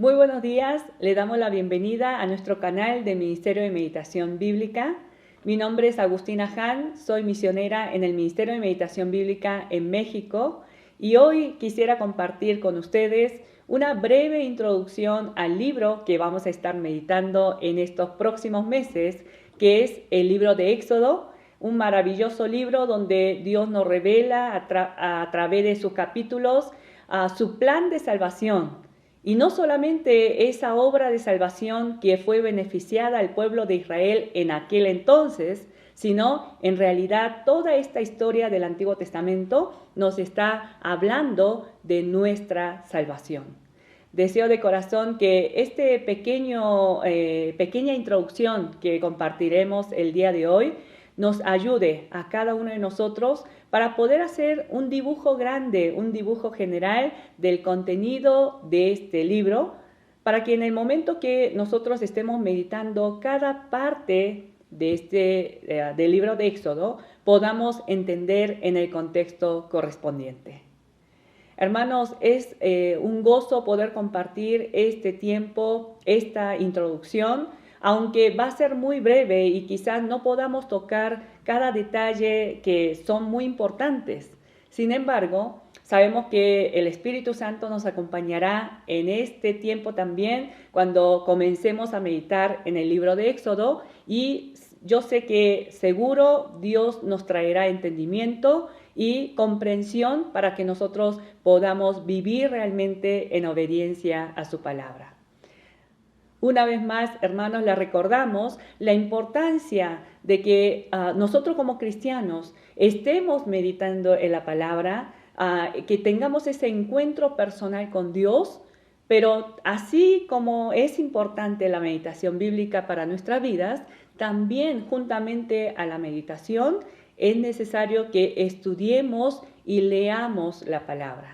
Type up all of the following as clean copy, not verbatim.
Muy buenos días, le damos la bienvenida a nuestro canal de Ministerio de Meditación Bíblica. Mi nombre es Agustina Han, soy misionera en el Ministerio de Meditación Bíblica en México y hoy quisiera compartir con ustedes una breve introducción al libro que vamos a estar meditando en estos próximos meses, que es el libro de Éxodo, un maravilloso libro donde Dios nos revela a través de sus capítulos su plan de salvación. Y no solamente esa obra de salvación que fue beneficiada al pueblo de Israel en aquel entonces, sino en realidad toda esta historia del Antiguo Testamento nos está hablando de nuestra salvación. Deseo de corazón que este pequeña introducción que compartiremos el día de hoy nos ayude a cada uno de nosotros para poder hacer un dibujo grande, un dibujo general del contenido de este libro, para que en el momento que nosotros estemos meditando cada parte de del libro de Éxodo, podamos entender en el contexto correspondiente. Hermanos, es un gozo poder compartir este tiempo, esta introducción, aunque va a ser muy breve y quizás no podamos tocar cada detalle que son muy importantes. Sin embargo, sabemos que el Espíritu Santo nos acompañará en este tiempo también cuando comencemos a meditar en el libro de Éxodo, y yo sé que seguro Dios nos traerá entendimiento y comprensión para que nosotros podamos vivir realmente en obediencia a su palabra. Una vez más, hermanos, les recordamos la importancia de que nosotros como cristianos estemos meditando en la palabra, que tengamos ese encuentro personal con Dios, pero así como es importante la meditación bíblica para nuestras vidas, también juntamente a la meditación es necesario que estudiemos y leamos la palabra.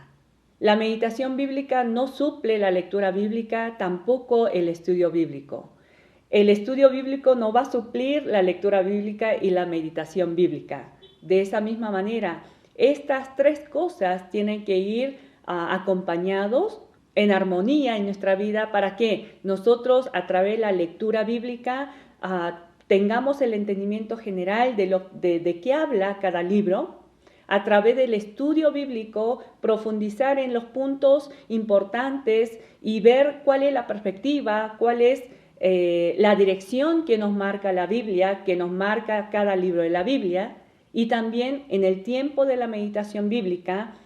La meditación bíblica no suple la lectura bíblica, tampoco el estudio bíblico. El estudio bíblico no va a suplir la lectura bíblica y la meditación bíblica. De esa misma manera, estas tres cosas tienen que ir acompañados en armonía en nuestra vida para que nosotros a través de la lectura bíblica tengamos el entendimiento general de qué habla cada libro. A través del estudio bíblico, profundizar en los puntos importantes y ver cuál es la perspectiva, cuál es la dirección que nos marca la Biblia, que nos marca cada libro de la Biblia, y también en el tiempo de la meditación bíblica,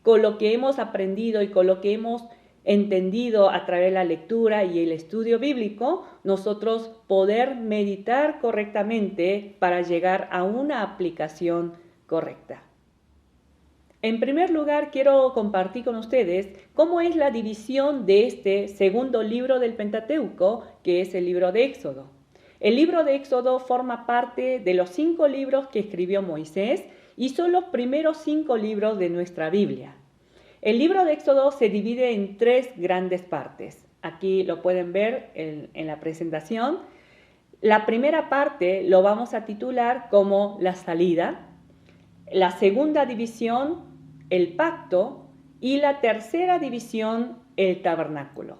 con lo que hemos aprendido y con lo que hemos entendido a través de la lectura y el estudio bíblico, nosotros poder meditar correctamente para llegar a una aplicación correcta. En primer lugar, quiero compartir con ustedes cómo es la división de este segundo libro del Pentateuco, que es el libro de Éxodo. El libro de Éxodo forma parte de los 5 libros que escribió Moisés y son los primeros 5 libros de nuestra Biblia. El libro de Éxodo se divide en 3 grandes partes. Aquí lo pueden ver en la presentación. La primera parte lo vamos a titular como la salida. La segunda división, el pacto, y la tercera división, el tabernáculo.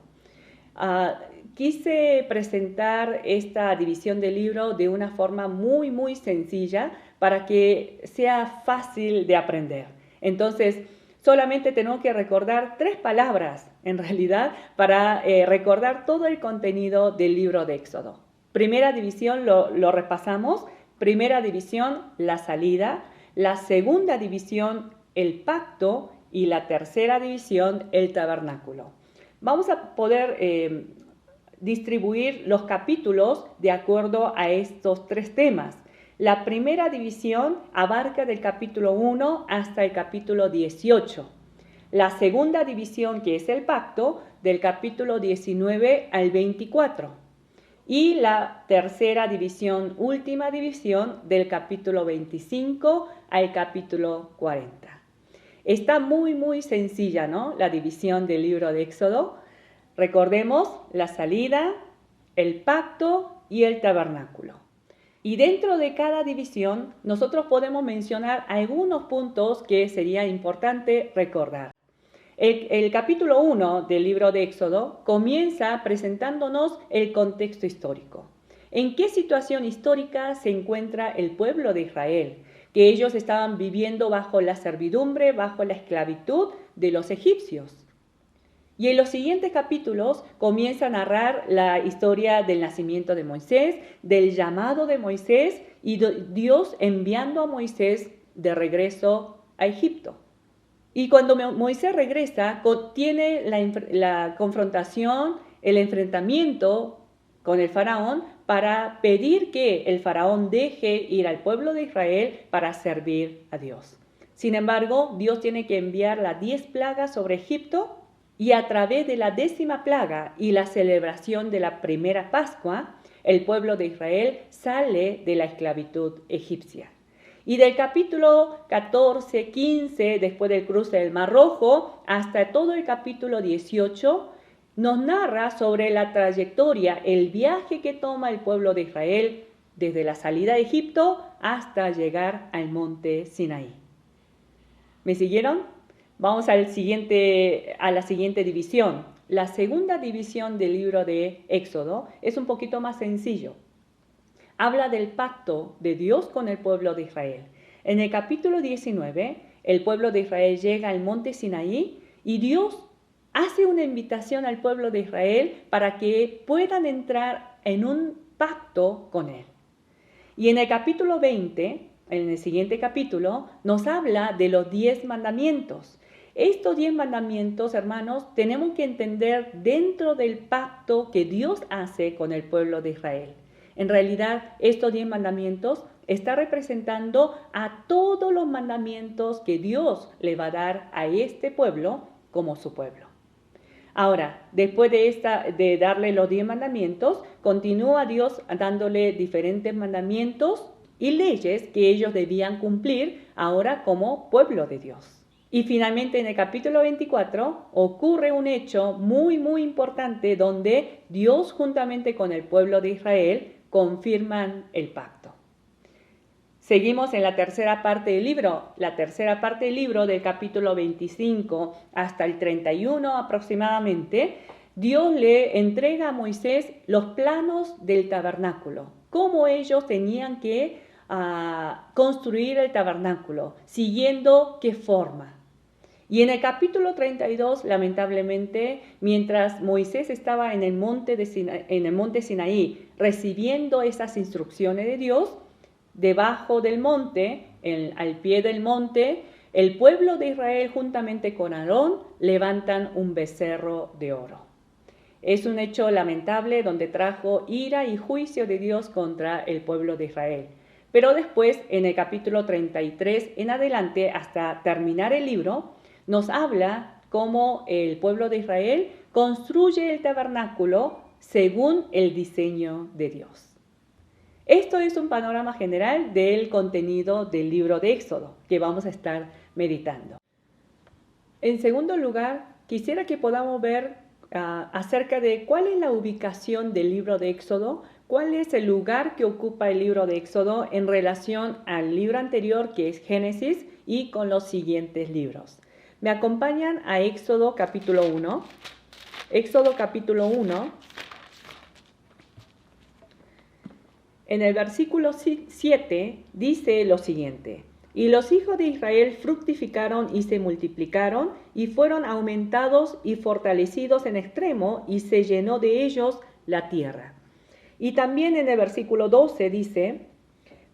Quise presentar esta división del libro de una forma muy sencilla para que sea fácil de aprender. Entonces, solamente tengo que recordar 3 palabras, en realidad, para recordar todo el contenido del libro de Éxodo. Primera división, lo repasamos. Primera división, la salida. La segunda división, el pacto, y la tercera división, el tabernáculo. Vamos a poder distribuir los capítulos de acuerdo a estos 3 temas. La primera división abarca del capítulo 1 hasta el capítulo 18. La segunda división, que es el pacto, del capítulo 19 al 24. Y la tercera división, última división, del capítulo 25 al capítulo 40. Está muy sencilla, ¿no?, la división del libro de Éxodo. Recordemos la salida, el pacto y el tabernáculo. Y dentro de cada división nosotros podemos mencionar algunos puntos que sería importante recordar. El capítulo 1 del libro de Éxodo comienza presentándonos el contexto histórico. ¿En qué situación histórica se encuentra el pueblo de Israel? Que ellos estaban viviendo bajo la servidumbre, bajo la esclavitud de los egipcios. Y en los siguientes capítulos comienza a narrar la historia del nacimiento de Moisés, del llamado de Moisés y Dios enviando a Moisés de regreso a Egipto. Y cuando Moisés regresa, tiene la confrontación, el enfrentamiento con el faraón para pedir que el faraón deje ir al pueblo de Israel para servir a Dios. Sin embargo, Dios tiene que enviar las 10 plagas sobre Egipto y a través de la 10ª plaga y la celebración de la primera Pascua, el pueblo de Israel sale de la esclavitud egipcia. Y del capítulo 14, 15, después del cruce del Mar Rojo, hasta todo el capítulo 18, nos narra sobre la trayectoria, el viaje que toma el pueblo de Israel desde la salida de Egipto hasta llegar al monte Sinaí. ¿Me siguieron? Vamos a la siguiente división. La segunda división del libro de Éxodo es un poquito más sencillo. Habla del pacto de Dios con el pueblo de Israel. En el capítulo 19, el pueblo de Israel llega al monte Sinaí y Dios hace una invitación al pueblo de Israel para que puedan entrar en un pacto con él. Y en el capítulo 20, en el siguiente capítulo, nos habla de los 10 mandamientos. Estos 10 mandamientos, hermanos, tenemos que entender dentro del pacto que Dios hace con el pueblo de Israel. En realidad, estos 10 mandamientos están representando a todos los mandamientos que Dios le va a dar a este pueblo como su pueblo. Ahora, después de darle los 10 mandamientos, continúa Dios dándole diferentes mandamientos y leyes que ellos debían cumplir ahora como pueblo de Dios. Y finalmente en el capítulo 24 ocurre un hecho muy importante donde Dios juntamente con el pueblo de Israel confirman el pacto. Seguimos en la tercera parte del libro. La tercera parte del libro, del capítulo 25 hasta el 31 aproximadamente, Dios le entrega a Moisés los planos del tabernáculo, cómo ellos tenían que construir el tabernáculo, siguiendo qué forma. Y en el capítulo 32, lamentablemente, mientras Moisés estaba en el monte Sinaí recibiendo esas instrucciones de Dios, debajo del monte, al pie del monte, el pueblo de Israel juntamente con Aarón levantan un becerro de oro. Es un hecho lamentable donde trajo ira y juicio de Dios contra el pueblo de Israel. Pero después, en el capítulo 33 en adelante, hasta terminar el libro, nos habla cómo el pueblo de Israel construye el tabernáculo según el diseño de Dios. Esto es un panorama general del contenido del libro de Éxodo que vamos a estar meditando. En segundo lugar, quisiera que podamos ver acerca de cuál es la ubicación del libro de Éxodo, cuál es el lugar que ocupa el libro de Éxodo en relación al libro anterior que es Génesis y con los siguientes libros. Me acompañan a Éxodo capítulo 1. Éxodo capítulo 1. En el versículo 7 dice lo siguiente: y los hijos de Israel fructificaron y se multiplicaron y fueron aumentados y fortalecidos en extremo y se llenó de ellos la tierra. Y también en el versículo 12 dice: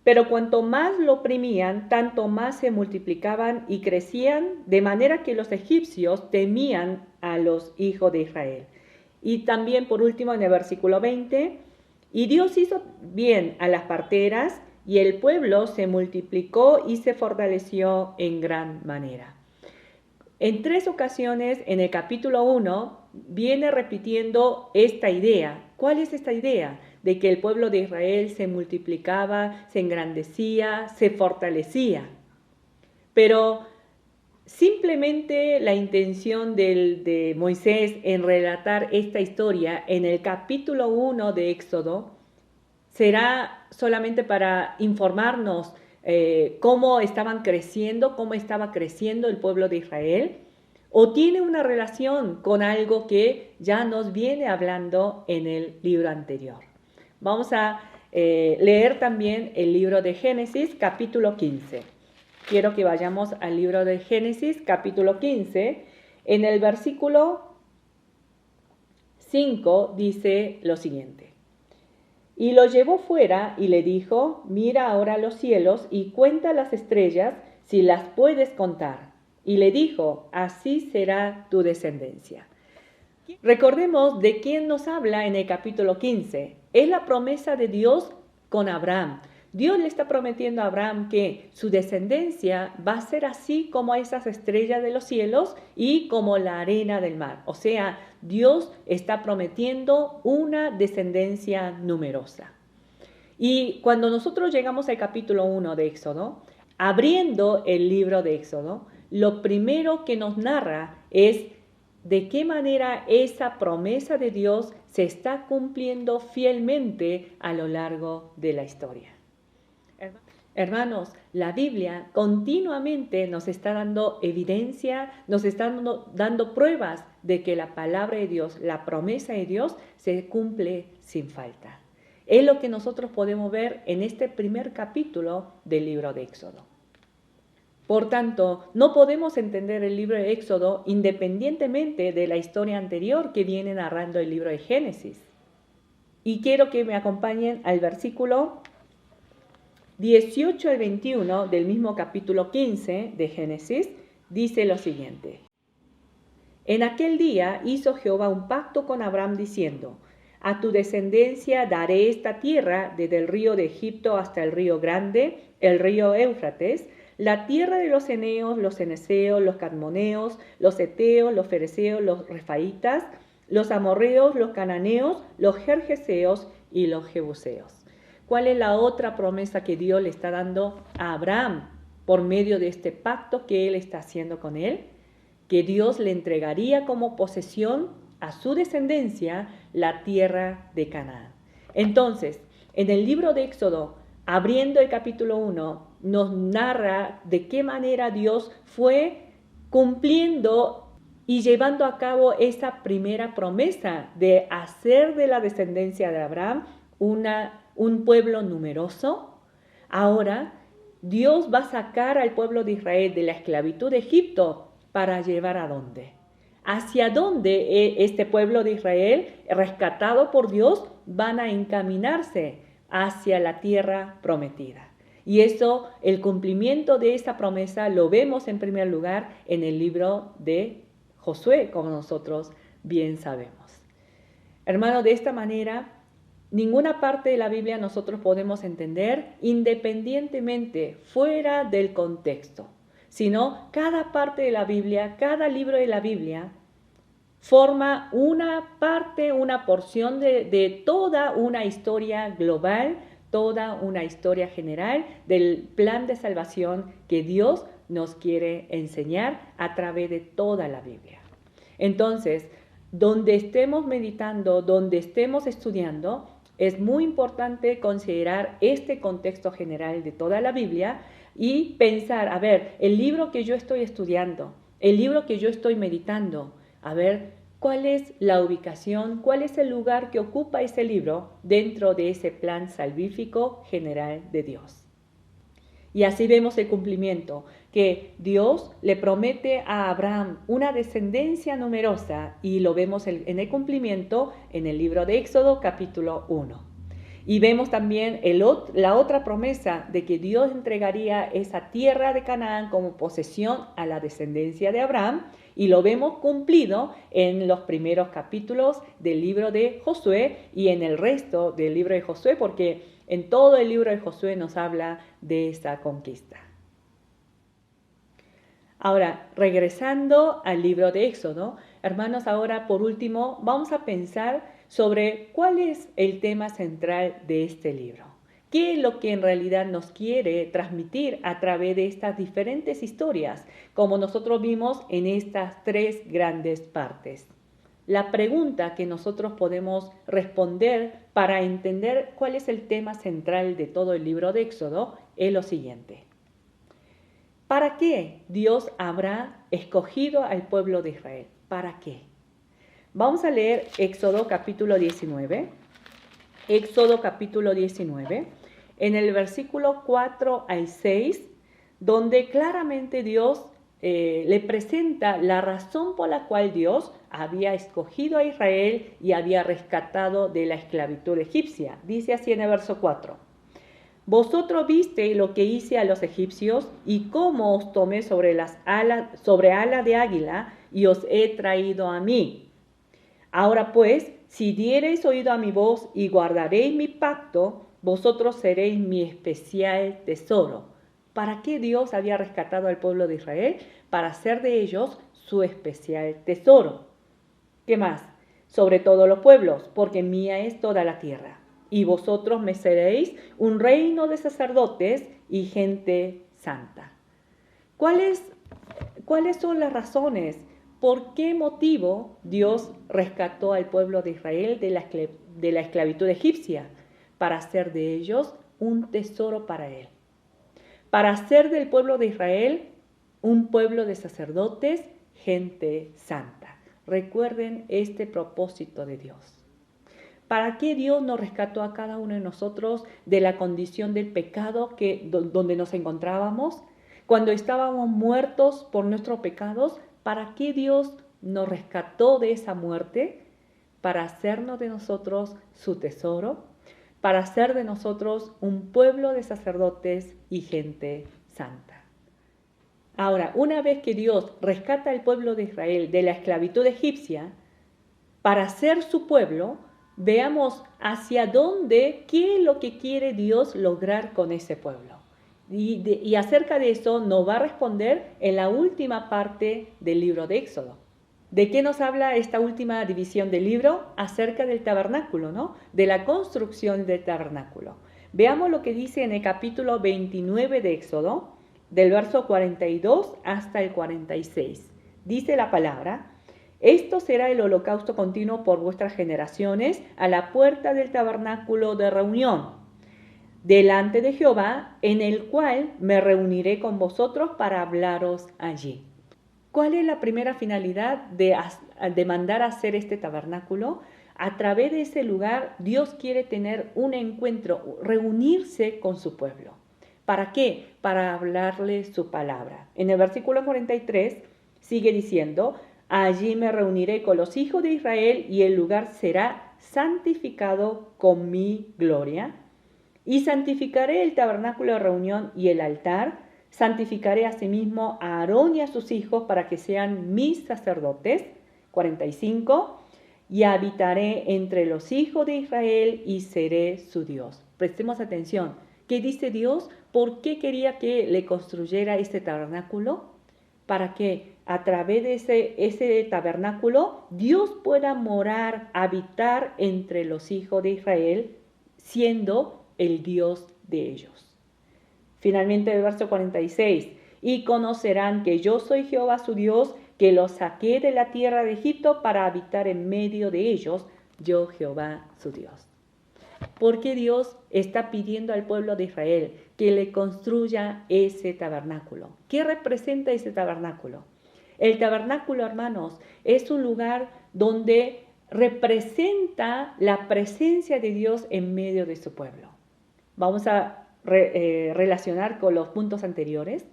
pero cuanto más lo oprimían, tanto más se multiplicaban y crecían, de manera que los egipcios temían a los hijos de Israel. Y también por último en el versículo 20, y Dios hizo bien a las parteras, y el pueblo se multiplicó y se fortaleció en gran manera. En 3 ocasiones en el capítulo 1 viene repitiendo esta idea. ¿Cuál es esta idea? De que el pueblo de Israel se multiplicaba, se engrandecía, se fortalecía. Pero simplemente la intención de Moisés en relatar esta historia en el capítulo 1 de Éxodo será solamente para informarnos cómo estaban creciendo, cómo estaba creciendo el pueblo de Israel, o tiene una relación con algo que ya nos viene hablando en el libro anterior. Vamos a leer también el libro de Génesis, capítulo 15. Quiero que vayamos al libro de Génesis, capítulo 15. En el versículo 5 dice lo siguiente. Y lo llevó fuera y le dijo, mira ahora los cielos y cuenta las estrellas si las puedes contar. Y le dijo, así será tu descendencia. Recordemos de quién nos habla en el capítulo 15. Es la promesa de Dios con Abraham. Dios le está prometiendo a Abraham que su descendencia va a ser así como esas estrellas de los cielos y como la arena del mar. O sea, Dios está prometiendo una descendencia numerosa. Y cuando nosotros llegamos al capítulo 1 de Éxodo, abriendo el libro de Éxodo, lo primero que nos narra es de qué manera esa promesa de Dios se está cumpliendo fielmente a lo largo de la historia. Hermanos, la Biblia continuamente nos está dando evidencia, nos está dando pruebas de que la palabra de Dios, la promesa de Dios, se cumple sin falta. Es lo que nosotros podemos ver en este primer capítulo del libro de Éxodo. Por tanto, no podemos entender el libro de Éxodo independientemente de la historia anterior que viene narrando el libro de Génesis. Y quiero que me acompañen al versículo 18 al 21 del mismo capítulo 15 de Génesis, dice lo siguiente. En aquel día hizo Jehová un pacto con Abraham diciendo, a tu descendencia daré esta tierra desde el río de Egipto hasta el río grande, el río Éufrates, la tierra de los eneos, los ceneseos, los cadmoneos, los heteos, los fereceos, los refaitas, los amorreos, los cananeos, los gergeseos y los jebuseos. ¿Cuál es la otra promesa que Dios le está dando a Abraham por medio de este pacto que él está haciendo con él? Que Dios le entregaría como posesión a su descendencia la tierra de Canaán. Entonces, en el libro de Éxodo, abriendo el capítulo 1, nos narra de qué manera Dios fue cumpliendo y llevando a cabo esa primera promesa de hacer de la descendencia de Abraham un pueblo numeroso. Ahora, Dios va a sacar al pueblo de Israel de la esclavitud de Egipto para llevar a dónde. Hacia dónde este pueblo de Israel, rescatado por Dios, van a encaminarse hacia la tierra prometida. Y eso, el cumplimiento de esa promesa, lo vemos en primer lugar en el libro de Josué, como nosotros bien sabemos. Hermano, de esta manera, ninguna parte de la Biblia nosotros podemos entender independientemente, fuera del contexto, sino cada parte de la Biblia, cada libro de la Biblia, forma una parte, una porción de toda una historia global, toda una historia general del plan de salvación que Dios nos quiere enseñar a través de toda la Biblia. Entonces, donde estemos meditando, donde estemos estudiando, es muy importante considerar este contexto general de toda la Biblia y pensar, a ver, el libro que yo estoy estudiando, el libro que yo estoy meditando, a ver, ¿cuál es la ubicación, cuál es el lugar que ocupa ese libro dentro de ese plan salvífico general de Dios? Y así vemos el cumplimiento, que Dios le promete a Abraham una descendencia numerosa y lo vemos en el cumplimiento en el libro de Éxodo capítulo 1. Y vemos también la otra promesa de que Dios entregaría esa tierra de Canaán como posesión a la descendencia de Abraham y lo vemos cumplido en los primeros capítulos del libro de Josué y en el resto del libro de Josué, porque en todo el libro de Josué nos habla de esa conquista. Ahora, regresando al libro de Éxodo, hermanos, ahora por último vamos a pensar sobre cuál es el tema central de este libro. ¿Qué es lo que en realidad nos quiere transmitir a través de estas diferentes historias, como nosotros vimos en estas tres grandes partes? La pregunta que nosotros podemos responder para entender cuál es el tema central de todo el libro de Éxodo es lo siguiente. ¿Para qué Dios habrá escogido al pueblo de Israel? ¿Para qué? Vamos a leer Éxodo capítulo 19. Éxodo capítulo 19, en el versículo 4 al 6, donde claramente Dios le presenta la razón por la cual Dios había escogido a Israel y había rescatado de la esclavitud egipcia. Dice así en el verso 4. Vosotros viste lo que hice a los egipcios y cómo os tomé sobre ala de águila y os he traído a mí. Ahora pues, si diereis oído a mi voz y guardaréis mi pacto, vosotros seréis mi especial tesoro. ¿Para qué Dios había rescatado al pueblo de Israel? Para hacer de ellos su especial tesoro. ¿Qué más? Sobre todos los pueblos, porque mía es toda la tierra. Y vosotros me seréis un reino de sacerdotes y gente santa. ¿Cuáles son las razones? ¿Por qué motivo Dios rescató al pueblo de Israel de la esclavitud egipcia? Para hacer de ellos un tesoro para Él. Para hacer del pueblo de Israel un pueblo de sacerdotes, gente santa. Recuerden este propósito de Dios. ¿Para qué Dios nos rescató a cada uno de nosotros de la condición del pecado donde nos encontrábamos? Cuando estábamos muertos por nuestros pecados, ¿para qué Dios nos rescató de esa muerte? Para hacernos de nosotros su tesoro, para hacer de nosotros un pueblo de sacerdotes y gente santa. Ahora, una vez que Dios rescata al pueblo de Israel de la esclavitud egipcia, para ser su pueblo, veamos hacia dónde, qué es lo que quiere Dios lograr con ese pueblo. Y acerca de eso nos va a responder en la última parte del libro de Éxodo. ¿De qué nos habla esta última división del libro? Acerca del tabernáculo, ¿no? De la construcción del tabernáculo. Veamos lo que dice en el capítulo 29 de Éxodo, del verso 42 hasta el 46. Dice la palabra: esto será el holocausto continuo por vuestras generaciones a la puerta del tabernáculo de reunión, delante de Jehová, en el cual me reuniré con vosotros para hablaros allí. ¿Cuál es la primera finalidad de mandar a hacer este tabernáculo? A través de ese lugar, Dios quiere tener un encuentro, reunirse con su pueblo. ¿Para qué? Para hablarle su palabra. En el versículo 43 sigue diciendo: allí me reuniré con los hijos de Israel y el lugar será santificado con mi gloria. Y santificaré el tabernáculo de reunión y el altar. Santificaré asimismo a Aarón y a sus hijos para que sean mis sacerdotes. 45. Y habitaré entre los hijos de Israel y seré su Dios. Prestemos atención. ¿Qué dice Dios? ¿Por qué quería que le construyera este tabernáculo? Para que a través de ese tabernáculo Dios pueda morar, habitar entre los hijos de Israel, siendo el Dios de ellos. Finalmente el verso 46, y conocerán que yo soy Jehová su Dios, que los saqué de la tierra de Egipto para habitar en medio de ellos, yo Jehová su Dios. ¿Por qué Dios está pidiendo al pueblo de Israel que le construya ese tabernáculo? ¿Qué representa ese tabernáculo? El tabernáculo, hermanos, es un lugar donde representa la presencia de Dios en medio de su pueblo. Vamos a relacionar con los puntos anteriores.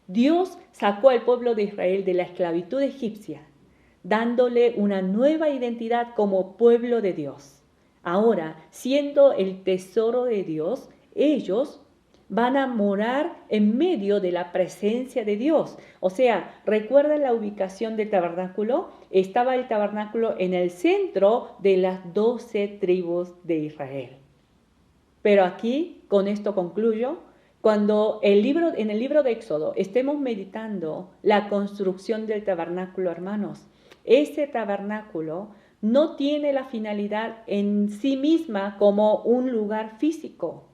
Dios sacó al pueblo de Israel de la esclavitud egipcia, dándole una nueva identidad como pueblo de Dios. Ahora, siendo el tesoro de Dios, ellos van a morar en medio de la presencia de Dios. O sea, ¿recuerdan la ubicación del tabernáculo? Estaba el tabernáculo en el centro de las 12 tribus de Israel. Pero aquí, con esto concluyo, cuando en el libro de Éxodo estemos meditando la construcción del tabernáculo, hermanos, ese tabernáculo no tiene la finalidad en sí misma como un lugar físico,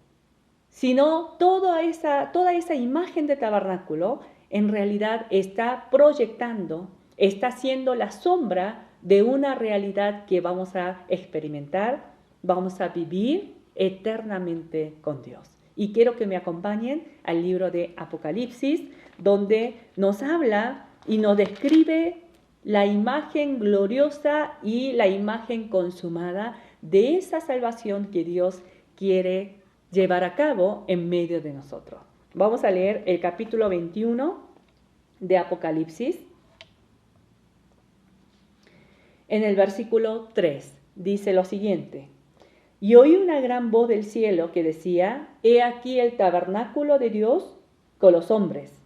sino toda esa imagen de tabernáculo en realidad está proyectando, está siendo la sombra de una realidad que vamos a experimentar, vamos a vivir eternamente con Dios. Y quiero que me acompañen al libro de Apocalipsis, donde nos habla y nos describe la imagen gloriosa y la imagen consumada de esa salvación que Dios quiere llevar a cabo en medio de nosotros. Vamos a leer el capítulo 21 de Apocalipsis. En el versículo 3 dice lo siguiente: y oí una gran voz del cielo que decía: he aquí el tabernáculo de Dios con los hombres,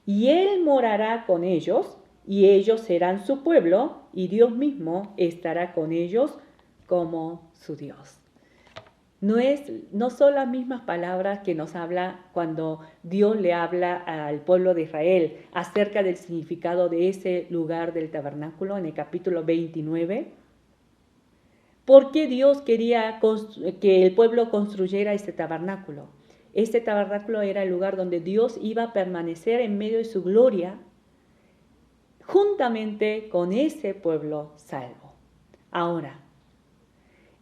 y Él morará con ellos, y ellos serán su pueblo, y Dios mismo estará con ellos como su Dios. No son las mismas palabras que nos habla cuando Dios le habla al pueblo de Israel acerca del significado de ese lugar del tabernáculo en el capítulo 29. ¿Por qué Dios quería que el pueblo construyera este tabernáculo? Este tabernáculo era el lugar donde Dios iba a permanecer en medio de su gloria, juntamente con ese pueblo salvo. Ahora,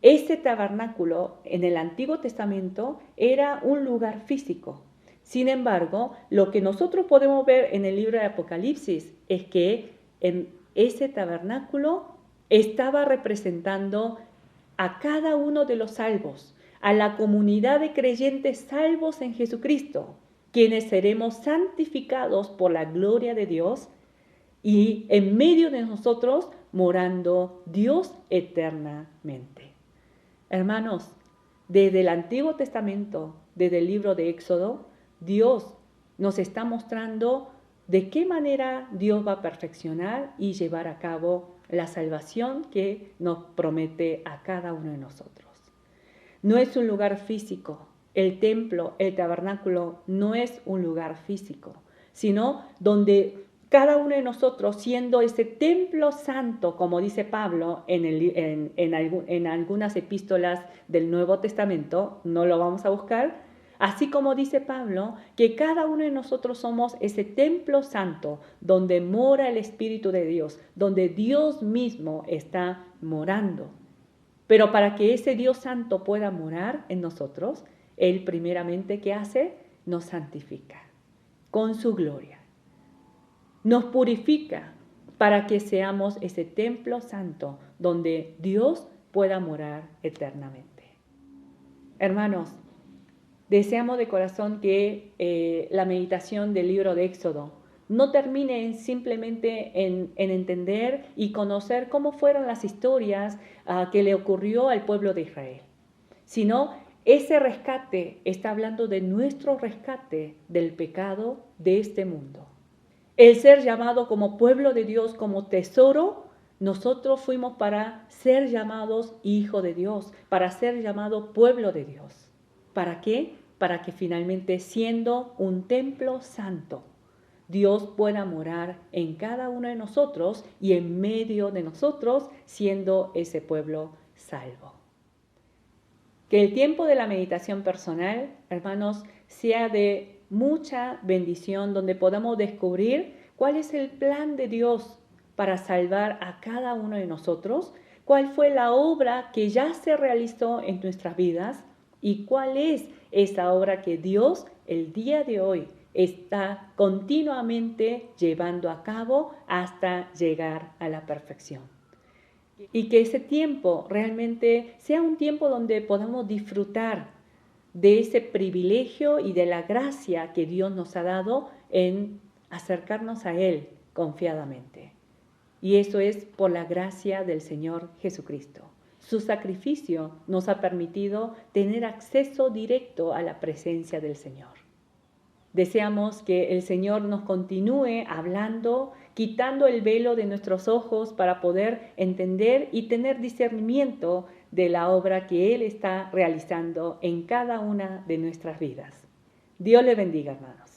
este tabernáculo en el Antiguo Testamento era un lugar físico. Sin embargo, lo que nosotros podemos ver en el libro de Apocalipsis es que en ese tabernáculo estaba representando a cada uno de los salvos, a la comunidad de creyentes salvos en Jesucristo, quienes seremos santificados por la gloria de Dios y en medio de nosotros morando Dios eternamente. Hermanos, desde el Antiguo Testamento, desde el libro de Éxodo, Dios nos está mostrando de qué manera Dios va a perfeccionar y llevar a cabo la salvación que nos promete a cada uno de nosotros. No es un lugar físico. El templo, el tabernáculo, no es un lugar físico, sino donde cada uno de nosotros, siendo ese templo santo, como dice Pablo en algunas epístolas del Nuevo Testamento, no lo vamos a buscar, así como dice Pablo, que cada uno de nosotros somos ese templo santo donde mora el Espíritu de Dios, donde Dios mismo está morando. Pero para que ese Dios santo pueda morar en nosotros, Él primeramente, ¿qué hace? Nos santifica con su gloria. Nos purifica para que seamos ese templo santo donde Dios pueda morar eternamente. Hermanos, deseamos de corazón que la meditación del libro de Éxodo no termine simplemente en entender y conocer cómo fueron las historias que le ocurrió al pueblo de Israel, sino ese rescate está hablando de nuestro rescate del pecado de este mundo. El ser llamado como pueblo de Dios, como tesoro, nosotros fuimos para ser llamados hijo de Dios, para ser llamado pueblo de Dios. ¿Para qué? Para que finalmente, siendo un templo santo, Dios pueda morar en cada uno de nosotros y en medio de nosotros, siendo ese pueblo salvo. Que el tiempo de la meditación personal, hermanos, sea de mucha bendición, donde podamos descubrir cuál es el plan de Dios para salvar a cada uno de nosotros, cuál fue la obra que ya se realizó en nuestras vidas y cuál es esa obra que Dios el día de hoy está continuamente llevando a cabo hasta llegar a la perfección. Y que ese tiempo realmente sea un tiempo donde podamos disfrutar de ese privilegio y de la gracia que Dios nos ha dado en acercarnos a Él confiadamente. Y eso es por la gracia del Señor Jesucristo. Su sacrificio nos ha permitido tener acceso directo a la presencia del Señor. Deseamos que el Señor nos continúe hablando, quitando el velo de nuestros ojos para poder entender y tener discernimiento de la obra que Él está realizando en cada una de nuestras vidas. Dios le bendiga, hermanos.